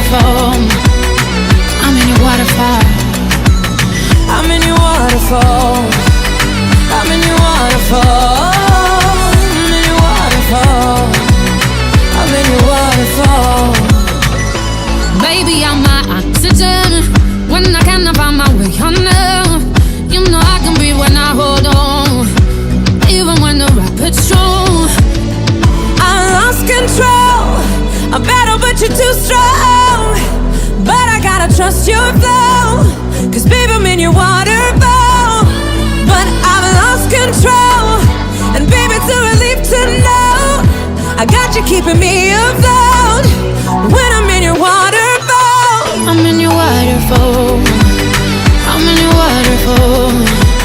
waterfall. I'm in your waterfall. I'm in your waterfall. I'm in your waterfall. I'm in your waterfall. I'm in your waterfall. Baby, I'm my oxygen when I cannot find my way under. You know I can breathe when I hold on, even when the rapids strong. I lost control. I'm better, but you're too strong. But I gotta trust your flow, 'cause baby, I'm in your waterfall. But I've lost control, and baby, it's a relief to know I got you keeping me